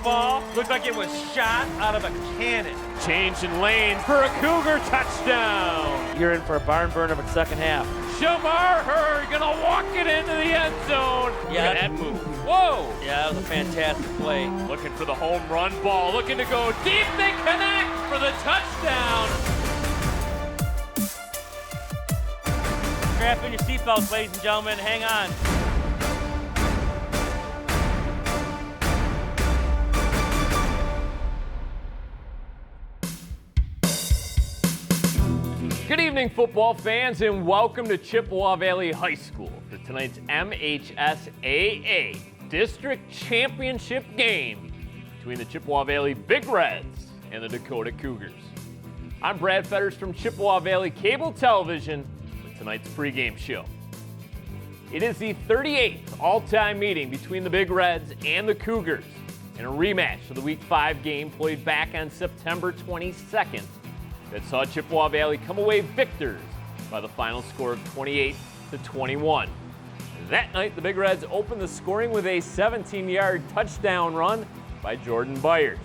ball looked like it was shot out of a cannon. Change in lanes for a Cougar touchdown. You're in for a barn burner of a second half. Shamar gonna walk it into the end zone. Yeah. Look at that move. Whoa. Yeah, that was a fantastic play. Looking for the home run ball. Looking to go deep. They connect for the touchdown. Strap in your seatbelts, ladies and gentlemen. Hang on. Good evening, football fans, and welcome to Chippewa Valley High School for tonight's MHSAA District Championship game between the Chippewa Valley Big Reds and the Dakota Cougars. I'm Brad Fedders from Chippewa Valley Cable Television with tonight's pregame show. It is the 38th all-time meeting between the Big Reds and the Cougars in a rematch for the Week 5 game played back on September 22nd. That saw Chippewa Valley come away victors by the final score of 28-21. That night, the Big Reds opened the scoring with a 17-yard touchdown run by Jordan Byers.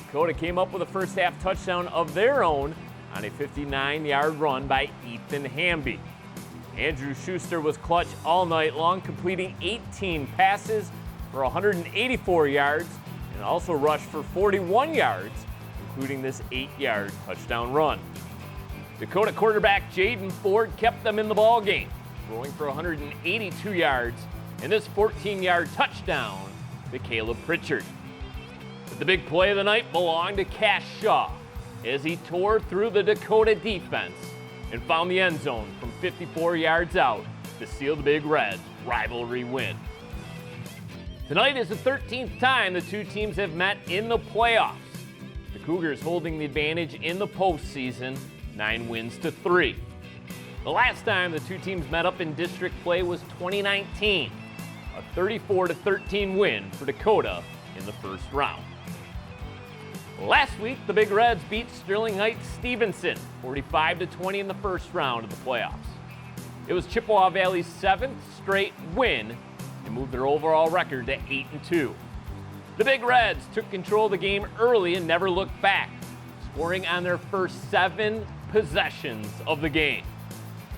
Dakota came up with a first half touchdown of their own on a 59-yard run by Ethan Hamby. Andrew Schuster was clutch all night long, completing 18 passes for 184 yards and also rushed for 41 yards, including this 8-yard touchdown run. Dakota quarterback Jaden Ford kept them in the ball game, throwing for 182 yards and this 14-yard touchdown to Caleb Pritchard. But the big play of the night belonged to Cash Shaw as he tore through the Dakota defense and found the end zone from 54 yards out to seal the Big Reds' rivalry win. Tonight is the 13th time the two teams have met in the playoffs. The Cougars holding the advantage in the postseason, 9 wins to 3. The last time the two teams met up in district play was 2019, a 34-13 win for Dakota in the first round. Last week, the Big Reds beat Sterling Heights Stevenson 45-20 in the first round of the playoffs. It was Chippewa Valley's 7th straight win and moved their overall record to 8-2. The Big Reds took control of the game early and never looked back, scoring on their first 7 possessions of the game.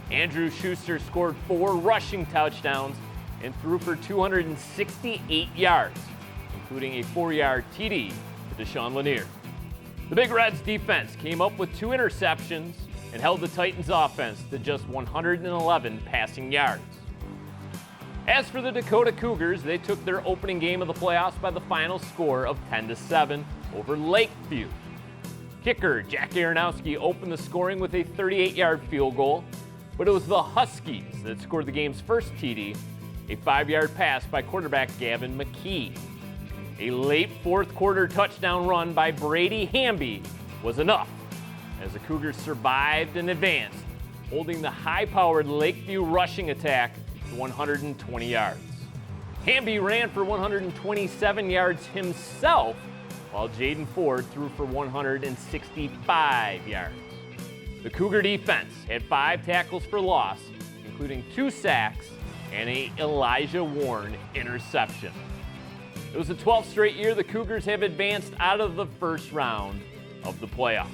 Andrew Schuster scored 4 rushing touchdowns and threw for 268 yards, including a 4-yard TD to Deshaun Lanier. The Big Reds defense came up with 2 interceptions and held the Titans offense to just 111 passing yards. As for the Dakota Cougars, they took their opening game of the playoffs by the final score of 10-7 over Lakeview. Kicker Jack Aronowski opened the scoring with a 38-yard field goal, but it was the Huskies that scored the game's first TD, a 5-yard pass by quarterback Gavin McKee. A late fourth quarter touchdown run by Brady Hamby was enough as the Cougars survived and advanced, holding the high-powered Lakeview rushing attack to 120 yards. Hamby ran for 127 yards himself, while Jaden Ford threw for 165 yards. The Cougar defense had 5 tackles for loss, including 2 sacks and a Elijah Warren interception. It was the 12th straight year the Cougars have advanced out of the first round of the playoffs.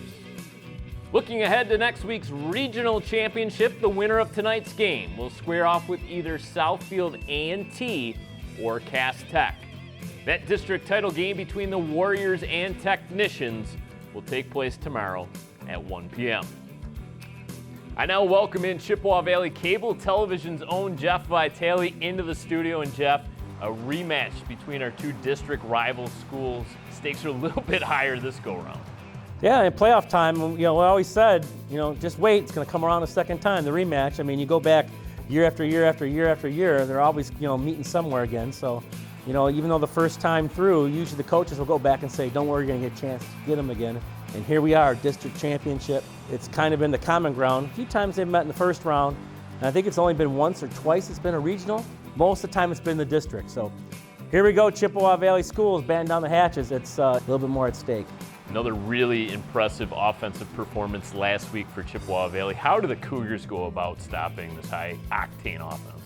Looking ahead to next week's regional championship, the winner of tonight's game will square off with either Southfield A&T or Cass Tech. That district title game between the Warriors and Technicians will take place tomorrow at 1 p.m. I now welcome in Chippewa Valley Cable Television's own Jeff Vitale into the studio. And Jeff, a rematch between our two district rival schools. Stakes are a little bit higher this go-round. Yeah, in playoff time, we always said, just wait, it's going to come around a second time, the rematch. I mean, you go back year after year after year after year, they're always, meeting somewhere again. So, even though the first time through, usually the coaches will go back and say, don't worry, you're going to get a chance to get them again. And here we are, district championship. It's kind of been the common ground. A few times they've met in the first round, and I think it's only been once or twice it's been a regional. Most of the time it's been the district. So here we go, Chippewa Valley Schools batting down the hatches. It's a little bit more at stake. Another really impressive offensive performance last week for Chippewa Valley. How do the Cougars go about stopping this high-octane offense?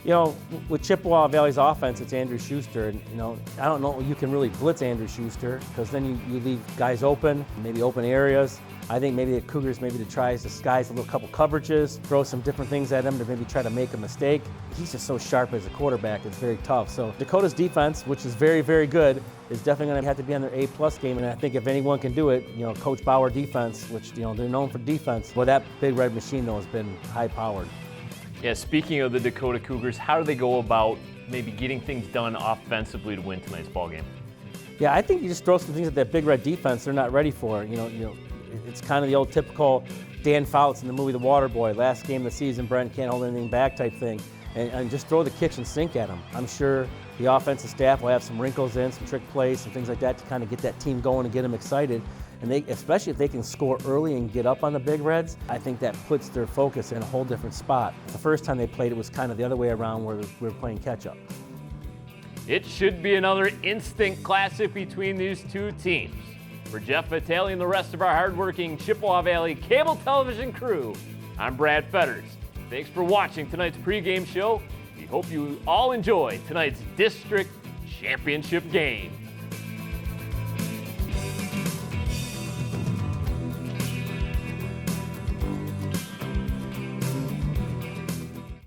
You know, with Chippewa Valley's offense, it's Andrew Schuster. And, you know, I don't know you can really blitz Andrew Schuster because then you leave guys open, maybe open areas. I think maybe the Cougars maybe try to disguise a little couple coverages, throw some different things at him to maybe try to make a mistake. He's just so sharp as a quarterback, it's very tough. So Dakota's defense, which is very, very good, is definitely going to have to be on their A+ game. And I think if anyone can do it, you know, Coach Bauer defense, which, you know, they're known for defense. Well, that Big Red machine, though, has been high-powered. Yeah, speaking of the Dakota Cougars, how do they go about maybe getting things done offensively to win tonight's ballgame? Yeah, I think you just throw some things at that Big Red defense they're not ready for. You know, it's kind of the old typical Dan Fouts in the movie The Waterboy, last game of the season, Brent can't hold anything back type thing, and just throw the kitchen sink at them. I'm sure the offensive staff will have some wrinkles in, some trick plays, some things like that to kind of get that team going and get them excited. And they, especially if they can score early and get up on the Big Reds, I think that puts their focus in a whole different spot. The first time they played, it was kind of the other way around where we were playing catch-up. It should be another instant classic between these two teams. For Jeff Vitale and the rest of our hardworking Chippewa Valley cable television crew, I'm Brad Fedders. Thanks for watching tonight's pregame show. We hope you all enjoy tonight's district championship game.